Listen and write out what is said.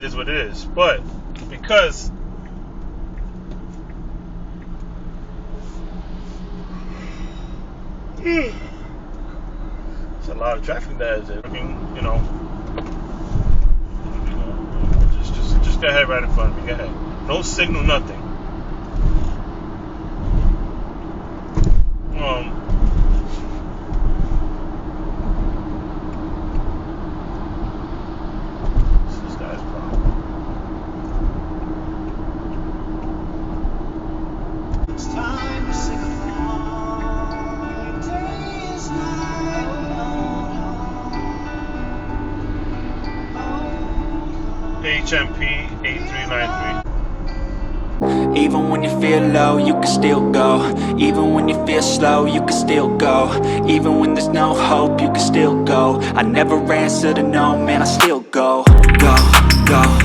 It is what it is. But because there's a lot of traffic that is working, you know, just go ahead right in front of me. Go ahead. No signal, nothing. This guy's problem. It's time to sing along. Your day is not alone. HMP 8393. Even when you feel low, you can still go. Even when you feel slow, you can still go. Even when there's no hope, you can still go. I never answer to no, man, I still go. Go, go.